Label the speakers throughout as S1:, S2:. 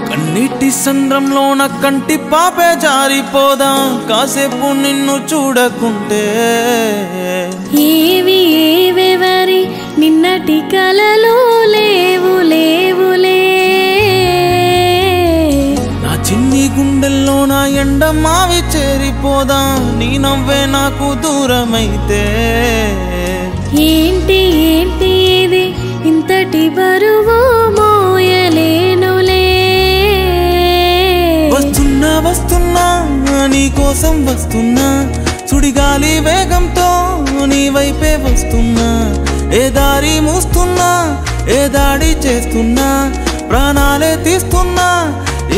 S1: కన్నీటి సంద్రంలోన కంటి పాపే జారిపోదా కాసేపు నిన్ను చూడకుంటే
S2: ఏవి ఏవెవరి నిన్నటి కలలు లేవు లేవులే
S1: నా చిన్ని గుండెల్లోన ఎండ మావి చేరిపోదా నీ నవ్వే నాకు దూరమైతే
S2: ఏంటి ఏంటి ఇది ఇంతటి బరువు మోయలేనులే
S1: వస్తున్నా వస్తున్నా నీ కోసం వస్తున్నా సుడిగాలి వేగంతో నీ వైపే వస్తున్నా ఏ దారి మూస్తున్నా ఏ దాడి చేస్తున్నా ప్రాణాలే తీస్తున్నా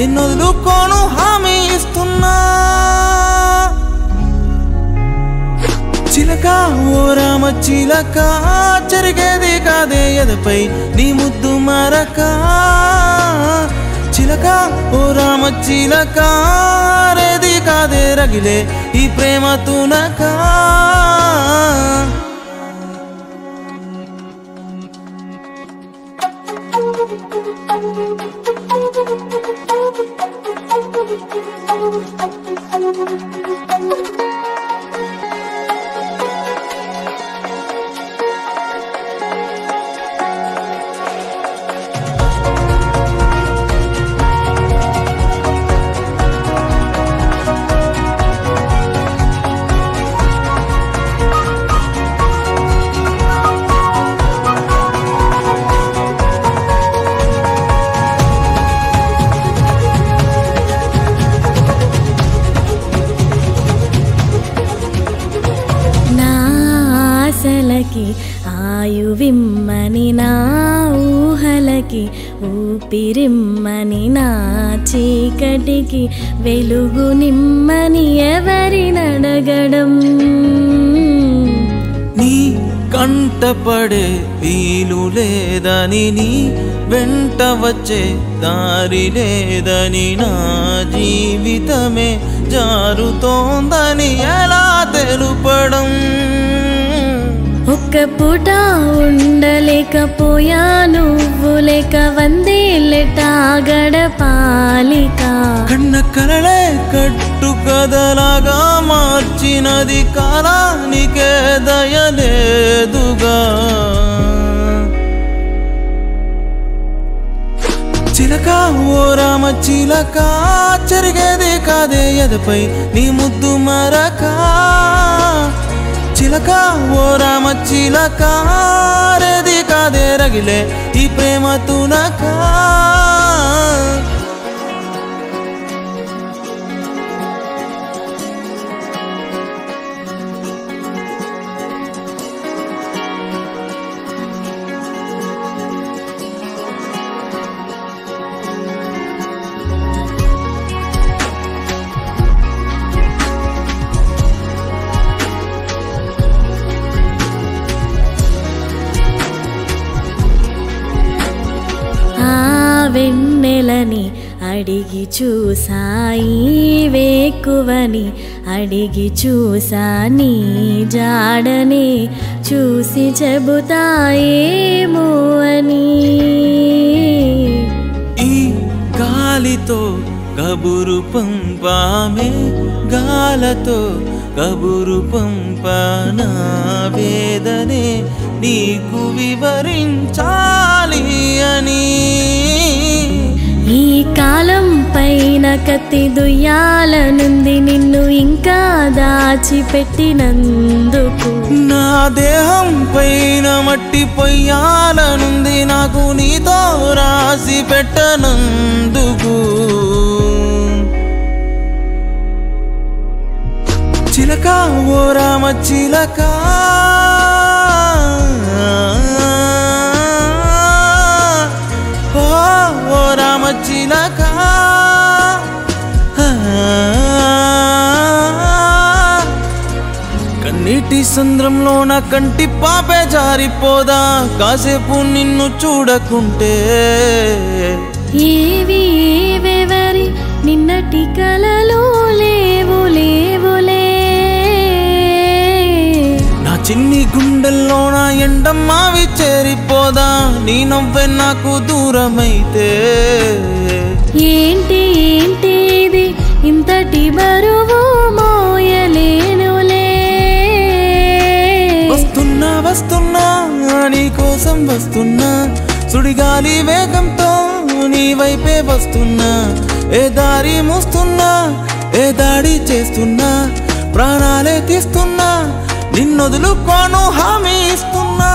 S1: ఎన్నొదులుకోను హామీ ఇస్తున్నా చిలక ఓ రామ చిలక జరిగేది కాదే ఎదపై నీ ముద్దు మరక చిలక ఓ రామ చిలక రేది కాదే రగిలే ఈ ప్రేమ తునక
S2: ఆశలకి ఆయువిమ్మని నా ఊహలకి ఊపిరిమ్మని నా చీకటికి వెలుగు నిమ్మని ఎవరినడగడం
S1: నీ కంటపడే వీలు లేదని నీ వెంట వచ్చే దారి లేదని నా జీవితమే జారుతోందని ఎలా తెలుపడం
S2: ఒక్క పూట ఉండలేకపోయా నువ్వు లేక వందేళ్ళట గడపాలిక
S1: కన్న కలలే కట్టు కదలాగా మార్చినది కాలానికే దయలేదుగా చిలక ఓ రామ చిలక జరిగేది కాదే ఎదపై నీ ముద్దు మరక చిలక ఓ రామ చిలక రేది కాదే రగిలే ఈ ప్రేమ తునక
S2: వెన్నెలని అడిగి చూసాయి వేకువని అడిగి చూసా నీ జాడనే చూసి చెబుతాయేమో అని
S1: ఈ గాలితో కబురు పంపామే గాలతో కబురు పంపనా వేదనే నీకు వివరించాలి అని
S2: ఈ కాలం పైన కత్తి దుయ్యాలనుంది నిన్ను ఇంకా దాచిపెట్టినందుకు
S1: నా దేహం పైన మట్టి పొయ్యాలనుంది నాకు నీతో రాసి పెట్టనందుకు చిలక ఓ రామ చిలక ఓ రామ చిలక కన్నీటి సంద్రంలో నా కంటి పాపే జారిపోదా కాసేపు నిన్ను చూడకుంటే
S2: ఏవి ఏవెవరి నిన్నటి కలలు లేవు లేవులే
S1: గుండెల్లోన ఎండమ్మావి చేరిపోదా నీ నవ్వే నాకు దూరమైతే
S2: ఏంటి ఏంటి ఇది ఇంతటి బరువు మోయలేనులే
S1: వస్తున్నా వస్తున్నా నీ కోసం వస్తున్నా సుడిగాలి వేగంతో నీ వైపే వస్తున్నా ఏ దారి మూస్తున్నా ఏ దాడి చేస్తున్నా ప్రాణాలే తీస్తున్నా నిన్నొదులుకోను హామీ ఇస్తున్నా